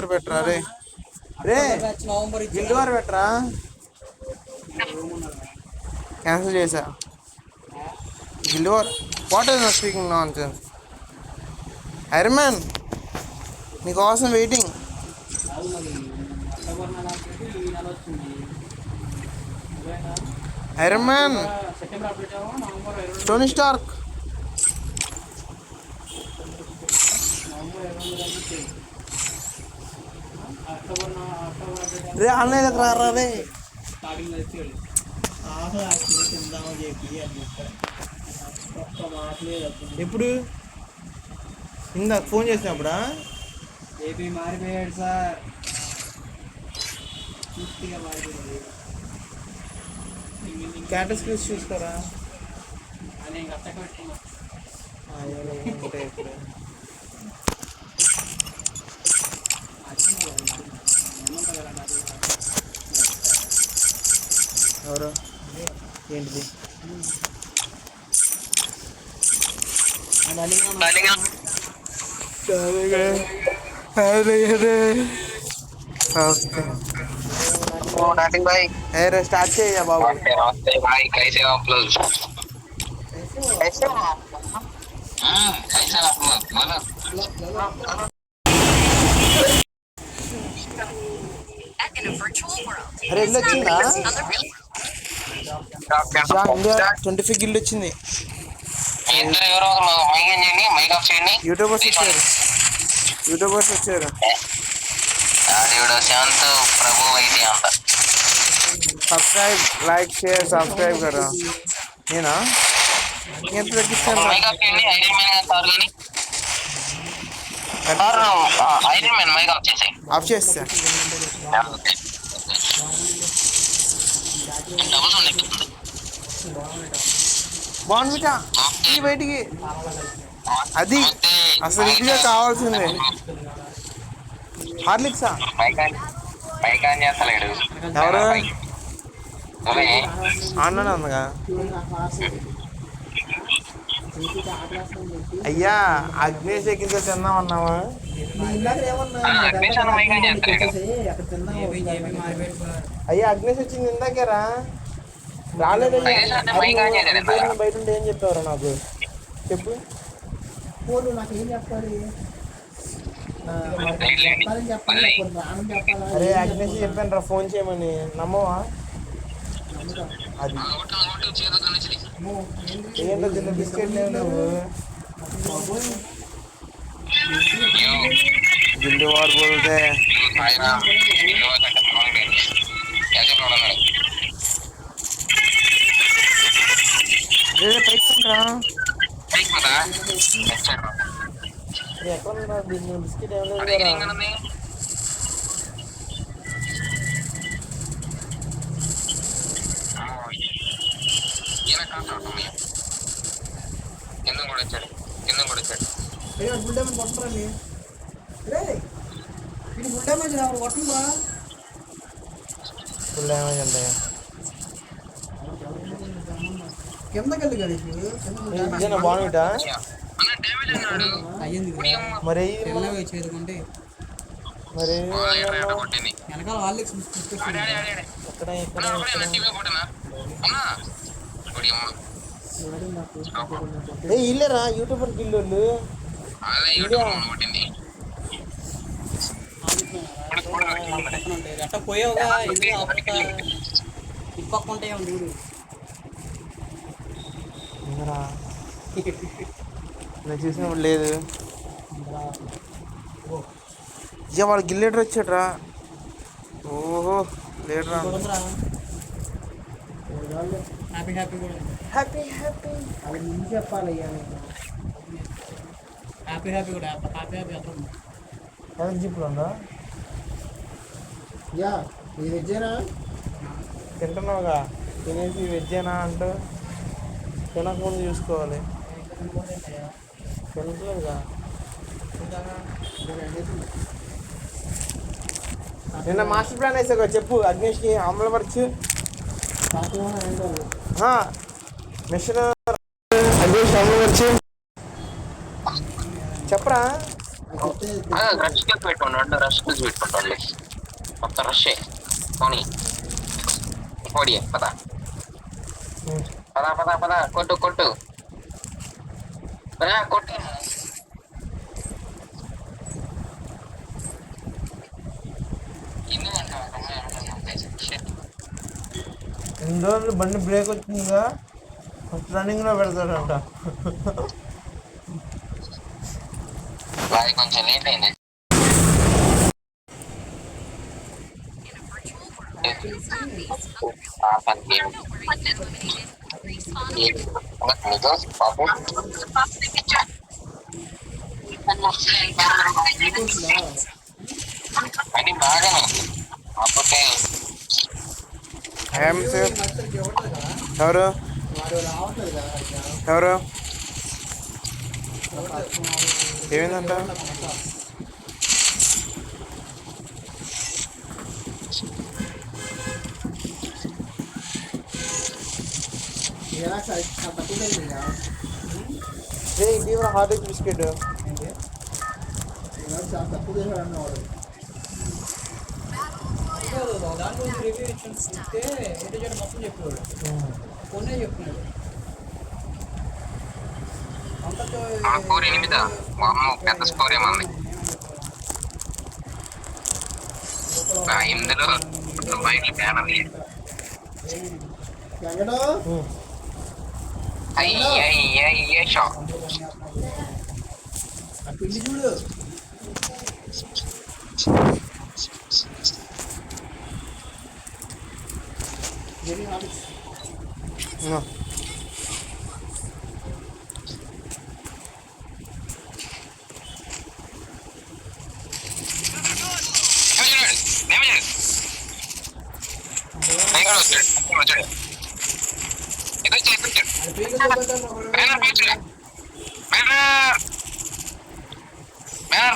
పెట్టరా రే రే guild war పెట్టరా cancel చేసా guild war what is speaking non sense iron man నీకోసం waiting iron man Tony Stark రే online రారా రే ఎప్పుడు ఇందాక ఫోన్ చేసినప్పుడా ఏపీ మారిపోయాడు సార్ పూర్తిగా మారిపోయాడు క్యాటస్ క్యూస్ చూస్తారా అని కట్టకట్టుకున్నా ఎవరు ఏంటిది स्टार्ट चाहिए बाबू भाई कैसे हो आप लोग कैसे हो आप लोग बोलो అరే ఇల్లు వచ్చిందా ఇండియా 25 గిల్డ్ వచ్చింది ఇద్దరు ఎవరో మైక్ చేయండి మైక్ ఆఫ్ చేయండి యూట్యూబర్స్ వచ్చారు ఆడియోడు శాంత్ ప్రభు వైద్య అంట సబ్స్క్రైబ్ లైక్ షేర్ సబ్స్క్రైబ్ కరా నేనా ఎంత తగ్గిస్తాను మైక్ ఆఫ్ చేయండి ఐరన్ మ్యాన్ సార్ గాని ఐరన్ మ్యాన్ మైక్ ఆఫ్ చేసేయ్ ఆఫ్ చేస్తా డబుల్ సౌండ్ బాగుందిటా ఈ బయటికి అది అసలు ఇదిగా కావాల్సిందే హార్లిక్సా మైక్ ఆన్ చేస్తలేడు ఎవరు అన్నాను అందగా అయ్యా అగ్నేష్ ఎక్కించే తిన్నామన్నావా అయ్యా అగ్నేష్ వచ్చింది ఇందాకేరా రాలేదయ్యా బయట ఉంటే ఏం చెప్పారు నాకు చెప్పు నాకు ఏం చెప్పాలి అరే అగ్నేష్ చెప్పాను రా ఫోన్ చేయమని నమ్మవా అది ఏంటో చిన్న బిస్కెట్ లేవు నువ్వు గిల్డ్ వార్ బోల్తే పైకి రా ఎక్కడ బిస్కెట్ ఏం లేదు ఫుల్ డ్యామేజ్ కొట్టండి ఫుల్ డ్యామేజ్ కొట్టండి ఫుల్ డ్యామేజ్ అంటే కిందకెళ్ళి కదా బాగుంటా మరి చేదుకుంటే మరి వెనకాల వాళ్ళకి ఇల్లేరా యూట్యూబర్ గిల్లు అట్ట పోయావుగా ఇప్పకుంటే చూడు నేను చూసినప్పుడు లేదు ఇక వాడు గిల్లేటర్ వచ్చాడ్రా ఓహో లేడరా హ్యాపీ హ్యాపీ కూడా హ్యాపీ హ్యాపీ అది ముందు చెప్పాలి హ్యాపీ హ్యాపీ కూడా హ్యాపీ హ్యాపీ అతను జిప్పుడు ఉందా యా ఇది వెజ్జేనా తింటున్నావుగా తినేసి వెజ్జేనా అంటూ తినకముందు చూసుకోవాలి తినట్లేదుగా నిన్న మాస్టర్ ప్లాన్ వేసాక చెప్పు అగ్నేష్కి అమలుపరచు మిషన్ అగ్నేష్ అమలుపరచు చెప్పరా రష్ కేసు పెట్టుకోండి, రష్ కేసు పెట్టుకుంటాను. మొత్తం రషే పోనీ పోడి పద పద పద పద కొట్టు కొట్టు కొట్టు. ఎన్ని రోజులు బండి బ్రేక్ వచ్చిందిగా ఫస్ట్ రన్నింగ్ లో పెడతాడంట. కొంచెం లేట్ అయింది. అని బాగానే ఉంది కాకపోతే ఎవరు ఎవరు ఏమైందంట? ఇటీవల హార్లిక్ బిస్కెట్ దాని గురించి రివ్యూ ఇస్తే ఏంటో చేయడం మొత్తం చెప్పేవాడు. కొన్నే చెప్తున్నాడు. స్కోర్ 8. పెద్ద స్కోర్ ఏమంది ఇందులో బయట బ్యానర్ అయ్యే షాక్. చూడు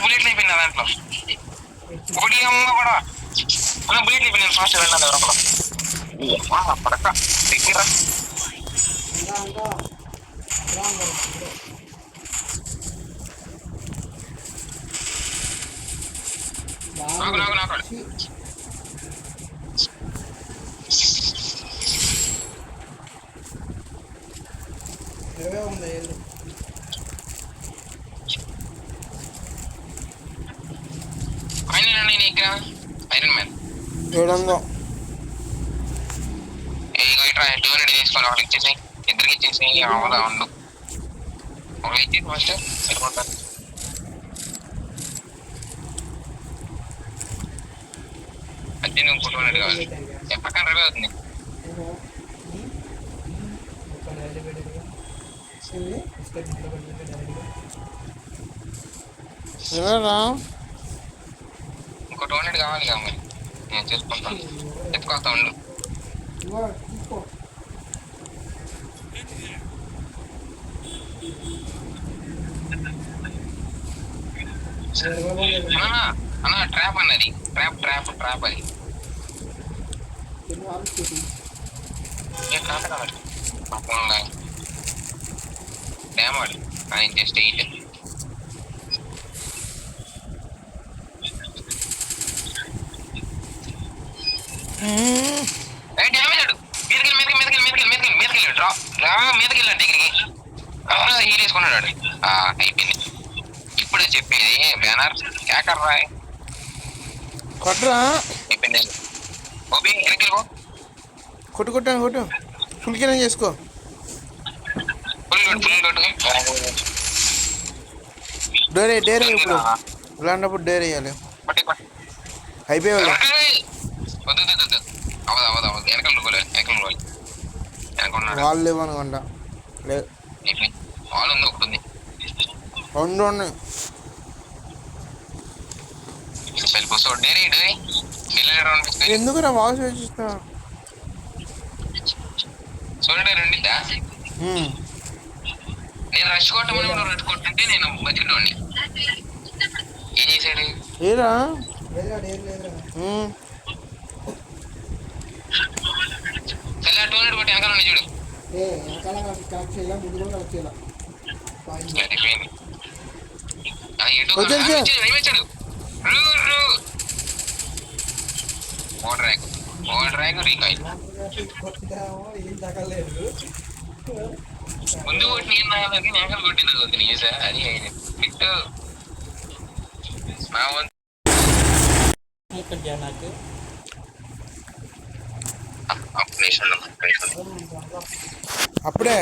బుల్లెట్లు అయిపోయింది దాంట్లో ఒకటి కూడా బుల్లెట్లు అయిపోయింది. ఫాస్ట్ వెళ్ళాలి ఎవరో పడక దగ్గర ఐరన్ మ్యాన్ 700 తీసుకోవాలి. ఒకటి ఇచ్చేసి ఇద్దరికి ఇచ్చేసి అవదా ఉండు. ఒకటి ఇచ్చేసి ఫస్ట్ సరిపోతారు. అది నువ్వు కుటుంబం కావాలి. పక్కన రవి అవుతుంది. ఇంకో 200 కావాలి కదా మరి. నేను చూసుకుంటాను. ఎత్తుకొస్తా ఉండు. అన్న ట్రాప్ అన్నది. ట్రాప్ అది డ్యామ్ ఆడు. ఆయన జస్ట్ 8. డ్యామేజ్ ఆడు. మీదకెళ్ళి డ్రా మీదకెళ్ళాడు దగ్గరికి. హీల్ వేసుకున్నాడు ఆడు. అయిపోయింది. ఇప్పుడే చెప్పేది బ్యానర్ క్యాకర్ రాయ్ కొట్టరా అయిపోయింది. ఓబీ వెనకెళ్ళిపో. కొట్టు ఫుల్ కింద చేసుకో. ఫుల్ కొట్టు. డేరే ఇప్పుడు ఇలాంటప్పుడు డేర్ వేయాలి. అయిపోయాడు. వద్దు అవదు వెనకాల వాళ్ళు లేవనుకుంటా. లేదు వాళ్ళు ఉంది. ఒకటి ఉంది. 2 ఉన్నాయి. ఎందుకురా వాయిస్ వేసిస్తా రెండిందా? నేను రష్ కొట్టమని కూడా రష్ కొట్టుంటే నేను బతికినోడిని. ఏం చేశాడు? ఏరా తెల్ల 200 కొట్టి వెనకాల చూడు. అది ఎటు మోటార్ ర్యాక్ రీకాయిల్ కొట్టామో ఏం తగలేదు. ముందు కొట్టి నేను తగలకి నేకలు కొట్టిన తగులుతుంది చూసా అది బిట్టు నా వంతు కొద్దిగా నాకు అప్పుడు అప్పుడే